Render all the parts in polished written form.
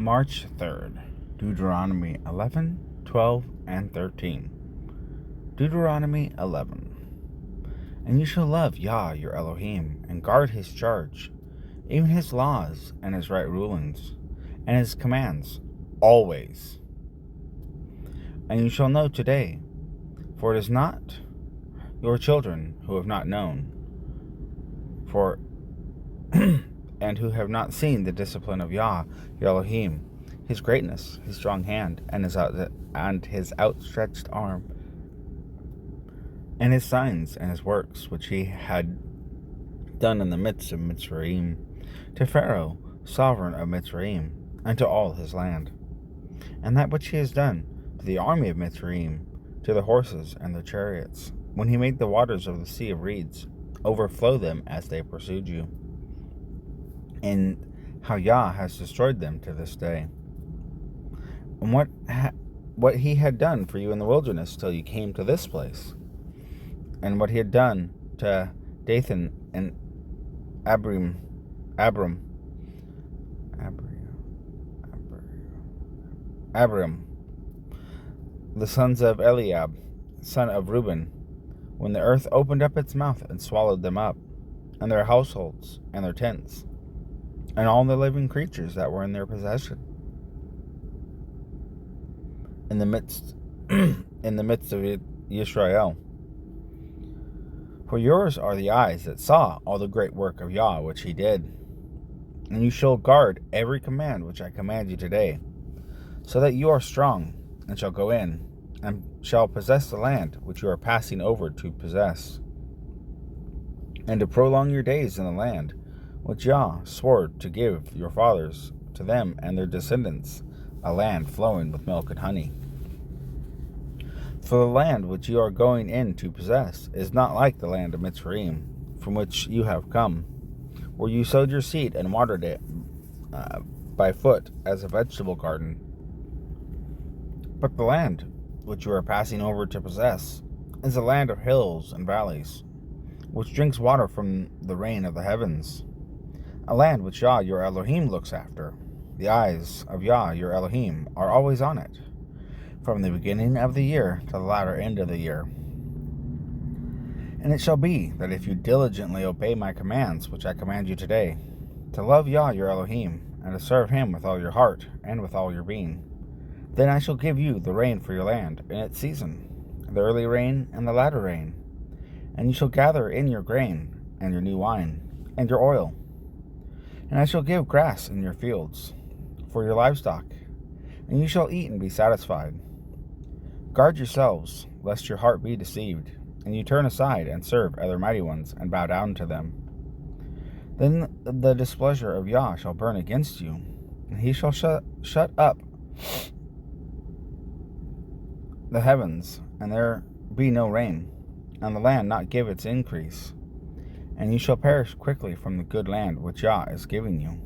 March 3rd, Deuteronomy 11, 12, and 13. Deuteronomy 11. And you shall love Yah your Elohim, and guard his charge, even his laws, and his right rulings, and his commands, always. And you shall know today, for it is not your children who have not known, for and who have not seen the discipline of Yah your Elohim, his greatness, his strong hand, and his outstretched arm, and his signs and his works which he had done in the midst of Mitzrayim, to Pharaoh, sovereign of Mitzrayim, and to all his land, and that which he has done to the army of Mitzrayim, to the horses and the chariots, when he made the waters of the sea of reeds overflow them as they pursued you, and how Yah has destroyed them to this day, and what he had done for you in the wilderness till you came to this place, and what he had done to Dathan and Abiram, the sons of Eliab, son of Reuben, when the earth opened up its mouth and swallowed them up, and their households, and their tents, and all the living creatures that were in their possession, in the midst of Yisrael. For yours are the eyes that saw all the great work of Yah which he did. And you shall guard every command which I command you today, so that you are strong, and shall go in, and shall possess the land which you are passing over to possess, and to prolong your days in the land which Yah swore to give your fathers, to them and their descendants, a land flowing with milk and honey. For the land which you are going in to possess is not like the land of Mitzrayim, from which you have come, where you sowed your seed and watered it by foot as a vegetable garden. But the land which you are passing over to possess is a land of hills and valleys, which drinks water from the rain of the heavens, a land which Yah your Elohim looks after. The eyes of Yah your Elohim are always on it, from the beginning of the year to the latter end of the year. And it shall be that if you diligently obey my commands which I command you today, to love Yah your Elohim, and to serve him with all your heart and with all your being, then I shall give you the rain for your land in its season, the early rain and the latter rain, and you shall gather in your grain, and your new wine, and your oil. And I shall give grass in your fields for your livestock, and you shall eat and be satisfied. Guard yourselves, lest your heart be deceived, and you turn aside and serve other mighty ones, and bow down to them. Then the displeasure of Yah shall burn against you, and he shall shut up the heavens, and there be no rain, and the land not give its increase, and you shall perish quickly from the good land which Yah is giving you.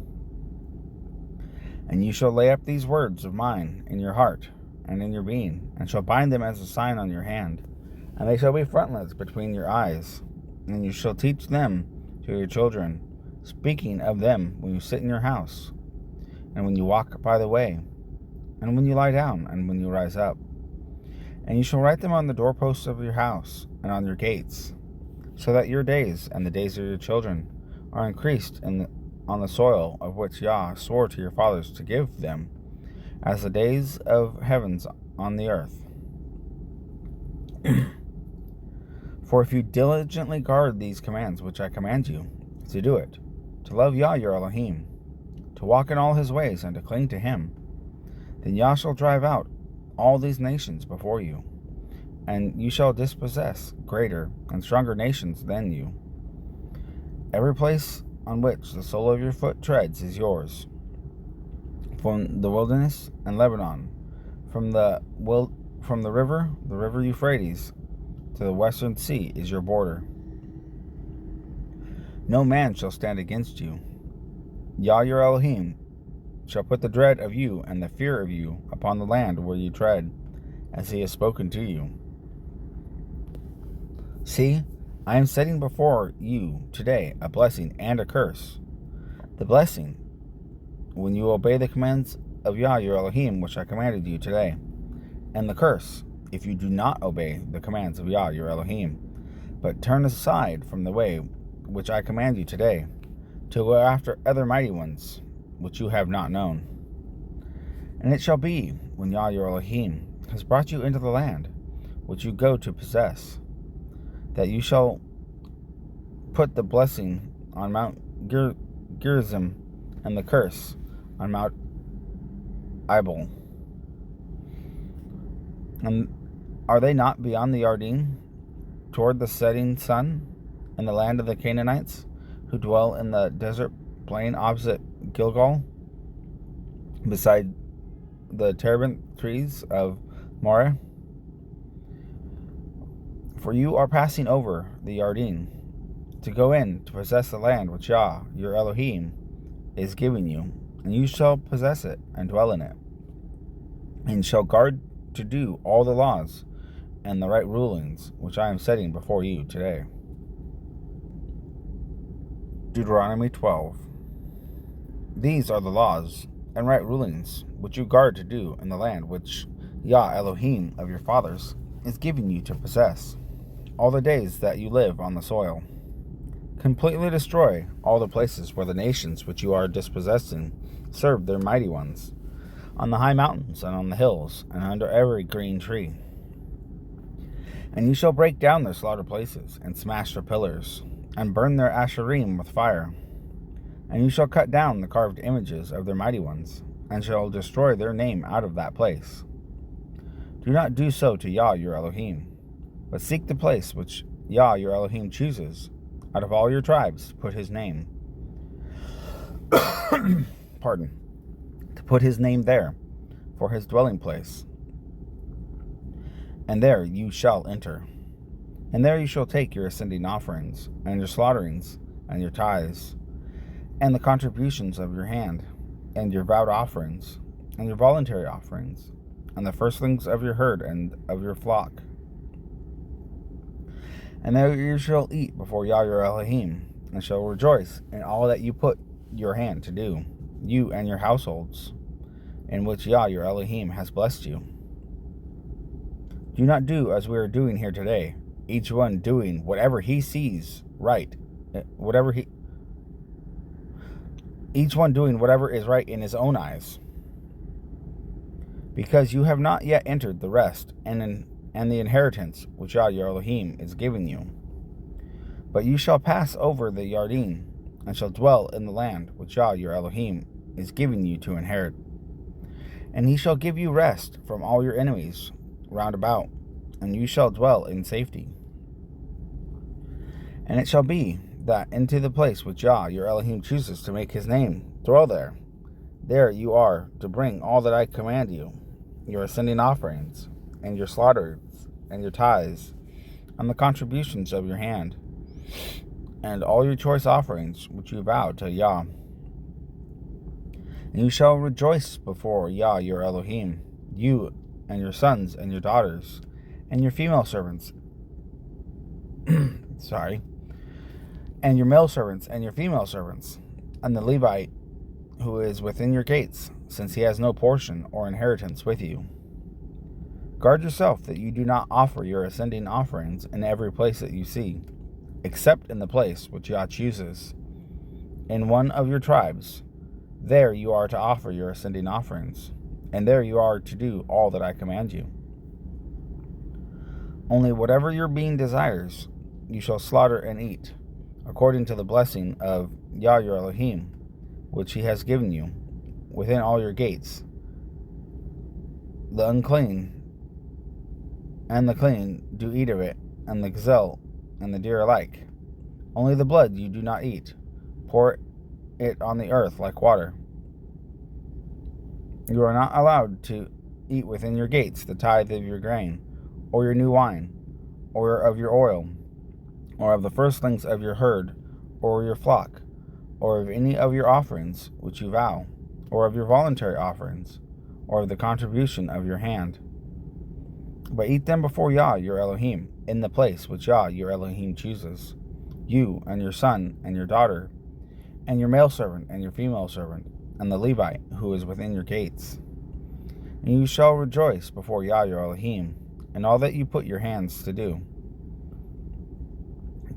And you shall lay up these words of mine in your heart and in your being, and shall bind them as a sign on your hand, and they shall be frontlets between your eyes, and you shall teach them to your children, speaking of them when you sit in your house, and when you walk by the way, and when you lie down, and when you rise up. And you shall write them on the doorposts of your house and on your gates, so that your days and the days of your children are increased on the soil of which Yah swore to your fathers to give them, as the days of heavens on the earth. For if you diligently guard these commands which I command you to do it, to love Yah your Elohim, to walk in all his ways, and to cling to him, then Yah shall drive out all these nations before you, and you shall dispossess greater and stronger nations than you. Every place on which the sole of your foot treads is yours, from the wilderness and Lebanon, from the river, Euphrates, to the western sea is your border. No man shall stand against you. Yah your Elohim shall put the dread of you and the fear of you upon the land where you tread, as he has spoken to you. See, I am setting before you today a blessing and a curse. The blessing, when you obey the commands of Yah your Elohim, which I commanded you today, and the curse, if you do not obey the commands of Yah your Elohim, but turn aside from the way which I command you today, to go after other mighty ones, which you have not known. And it shall be, when Yah your Elohim has brought you into the land which you go to possess, that you shall put the blessing on Mount Gerizim and the curse on Mount Ebal. And are they not beyond the Yarden, toward the setting sun, in the land of the Canaanites, who dwell in the desert plain opposite Gilgal, beside the terebinth trees of Moreh? For you are passing over the Yarden, to go in to possess the land which Yah your Elohim is giving you, and you shall possess it and dwell in it, and shall guard to do all the laws and the right rulings which I am setting before you today. Deuteronomy 12. These are the laws and right rulings which you guard to do in the land which Yah Elohim of your fathers is giving you to possess, all the days that you live on the soil. Completely destroy all the places where the nations which you are dispossessing serve their mighty ones, on the high mountains and on the hills, and under every green tree. And you shall break down their slaughter places, and smash their pillars, and burn their asherim with fire. And you shall cut down the carved images of their mighty ones, and shall destroy their name out of that place. Do not do so to Yah your Elohim, but seek the place which Yah your Elohim chooses out of all your tribes to put his name. To put his name there for his dwelling place. And there you shall enter. And there you shall take your ascending offerings, and your slaughterings, and your tithes, and the contributions of your hand, and your vowed offerings, and your voluntary offerings, and the firstlings of your herd and of your flock. And there you shall eat before Yah your Elohim, and shall rejoice in all that you put your hand to do, you and your households, in which Yah your Elohim has blessed you. Do not do as we are doing here today, each one doing whatever he sees right, each one doing whatever is right in his own eyes, because you have not yet entered the rest and the inheritance which Yah your Elohim is giving you. But you shall pass over the Yarden, and shall dwell in the land which Yah your Elohim is giving you to inherit. And he shall give you rest from all your enemies round about, and you shall dwell in safety. And it shall be that into the place which Yah your Elohim chooses to make his name dwell there, there you are to bring all that I command you, your ascending offerings, and your slaughters, and your tithes, and the contributions of your hand, and all your choice offerings which you vow to Yah. And you shall rejoice before Yah your Elohim, you and your sons and your daughters, and your female servants, and your male servants and your female servants, and the Levite who is within your gates, since he has no portion or inheritance with you. Guard yourself that you do not offer your ascending offerings in every place that you see, except in the place which Yah chooses. In one of your tribes, there you are to offer your ascending offerings, and there you are to do all that I command you. Only whatever your being desires, you shall slaughter and eat, according to the blessing of Yah your Elohim, which he has given you, within all your gates. The unclean and the clean do eat of it, and the gazelle and the deer alike. Only the blood you do not eat. Pour it on the earth like water. You are not allowed to eat within your gates the tithe of your grain, or your new wine, or of your oil, or of the firstlings of your herd, or your flock, or of any of your offerings which you vow, or of your voluntary offerings, or of the contribution of your hand. But eat them before Yah your Elohim, in the place which Yah your Elohim chooses, you and your son and your daughter, and your male servant and your female servant, and the Levite who is within your gates. And you shall rejoice before Yah your Elohim in all that you put your hands to do.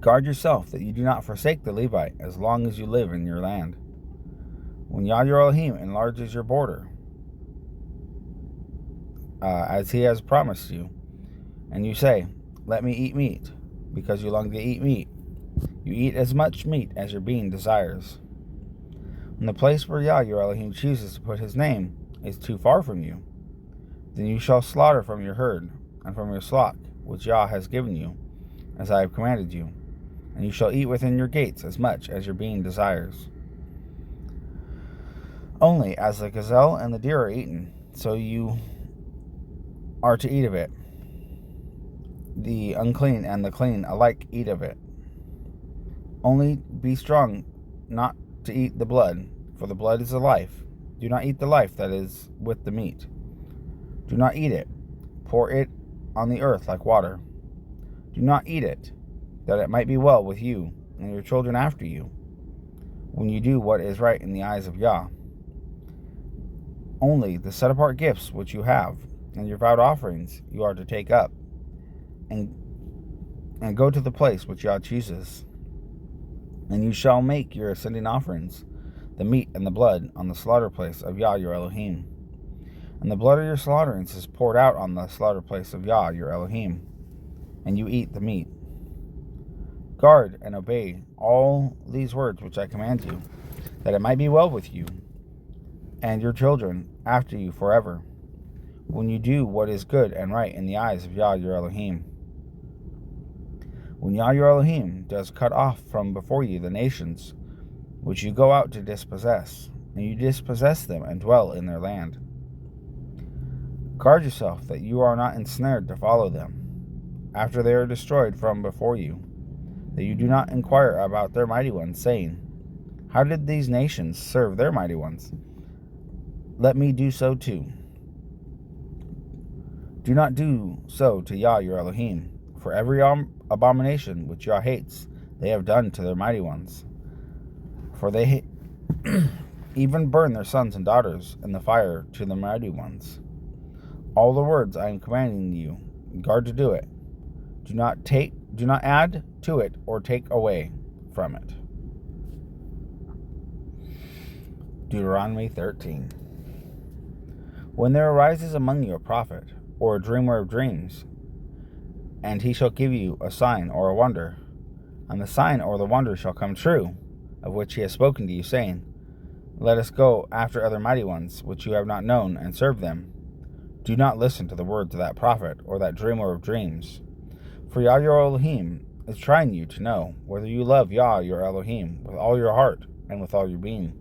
Guard yourself that you do not forsake the Levite as long as you live in your land. When Yah your Elohim enlarges your border, as he has promised you, and you say, "Let me eat meat," because you long to eat meat, you eat as much meat as your being desires. When the place where Yah your Elohim chooses to put his name is too far from you, then you shall slaughter from your herd and from your flock, which Yah has given you, as I have commanded you, and you shall eat within your gates as much as your being desires. Only as the gazelle and the deer are eaten, so you are to eat of it. The unclean and the clean alike eat of it. Only be strong not to eat the blood, for the blood is the life. Do not eat the life that is with the meat. Do not eat it. Pour it on the earth like water. Do not eat it, that it might be well with you and your children after you, when you do what is right in the eyes of Yah. Only the set-apart gifts which you have, and your vowed offerings you are to take up, and go to the place which Yah chooses. And you shall make your ascending offerings, the meat and the blood, on the slaughter place of Yah your Elohim. And the blood of your slaughterings is poured out on the slaughter place of Yah your Elohim, and you eat the meat. Guard and obey all these words which I command you, that it might be well with you and your children after you forever, when you do what is good and right in the eyes of Yah your Elohim. When Yah your Elohim does cut off from before you the nations which you go out to dispossess, and you dispossess them and dwell in their land. Guard yourself that you are not ensnared to follow them, after they are destroyed from before you, that you do not inquire about their mighty ones, saying, "How did these nations serve their mighty ones? Let me do so too." Do not do so to Yah your Elohim, for every abomination which Yah hates they have done to their mighty ones. For they even burn their sons and daughters in the fire to the mighty ones. All the words I am commanding you, guard to do it. Do not add to it or take away from it. Deuteronomy 13. When there arises among you a prophet, or a dreamer of dreams, and he shall give you a sign or a wonder, and the sign or the wonder shall come true, of which he has spoken to you, saying, "Let us go after other mighty ones, which you have not known, and serve them," do not listen to the words of that prophet or that dreamer of dreams. For Yah your Elohim is trying you to know whether you love Yah your Elohim with all your heart and with all your being.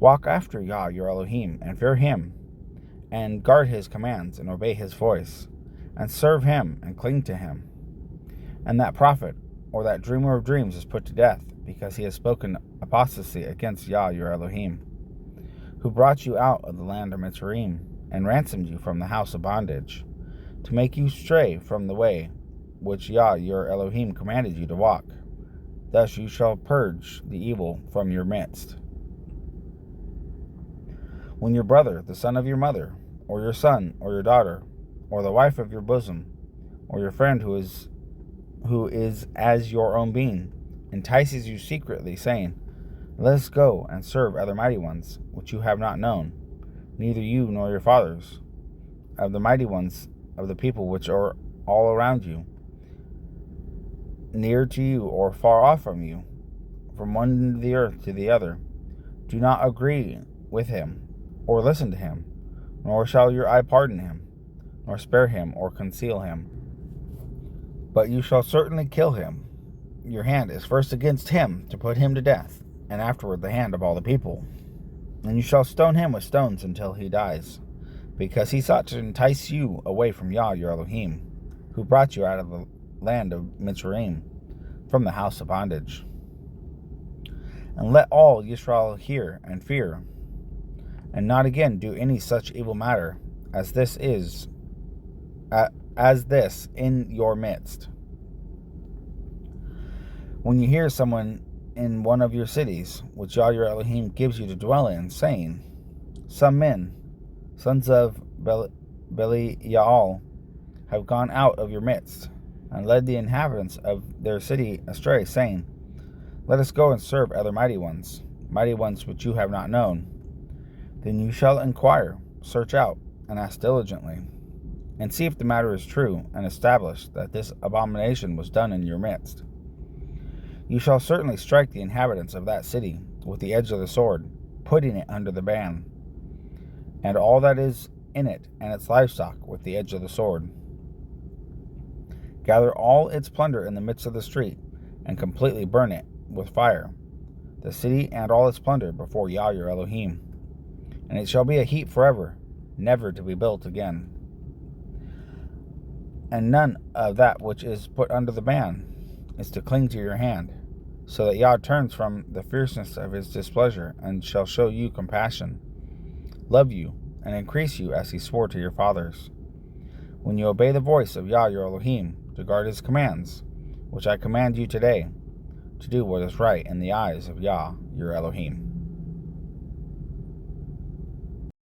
Walk after Yah your Elohim, and fear him, and guard his commands, and obey his voice, and serve him, and cling to him. And that prophet, or that dreamer of dreams, is put to death, because he has spoken apostasy against Yah your Elohim, who brought you out of the land of Mitzrayim, and ransomed you from the house of bondage, to make you stray from the way which Yah your Elohim commanded you to walk. Thus you shall purge the evil from your midst. When your brother, the son of your mother, or your son, or your daughter, or the wife of your bosom, or your friend who is as your own being, entices you secretly, saying, "Let us go and serve other mighty ones, which you have not known, neither you nor your fathers, of the mighty ones of the people which are all around you, near to you or far off from you, from one end of the earth to the other," do not agree with him, or listen to him, nor shall your eye pardon him, nor spare him or conceal him. But you shall certainly kill him. Your hand is first against him to put him to death, and afterward the hand of all the people. And you shall stone him with stones until he dies, because he sought to entice you away from Yah your Elohim, who brought you out of the land of Mitzrayim, from the house of bondage. And let all Yisrael hear and fear, and not again do any such evil matter as this in your midst. When you hear someone in one of your cities, which Yah your Elohim gives you to dwell in, saying, "Some men, sons of Belial have gone out of your midst, and led the inhabitants of their city astray, saying, Let us go and serve other mighty ones which you have not known. Then you shall inquire, search out, and ask diligently, and see if the matter is true, and establish that this abomination was done in your midst. You shall certainly strike the inhabitants of that city with the edge of the sword, putting it under the ban, and all that is in it and its livestock with the edge of the sword. Gather all its plunder in the midst of the street, and completely burn it with fire, the city and all its plunder, before Yah your Elohim. And it shall be a heap forever, never to be built again. And none of that which is put under the ban is to cling to your hand, so that Yah turns from the fierceness of his displeasure, and shall show you compassion, love you, and increase you as he swore to your fathers. When you obey the voice of Yah your Elohim, to guard his commands, which I command you today, to do what is right in the eyes of Yah your Elohim.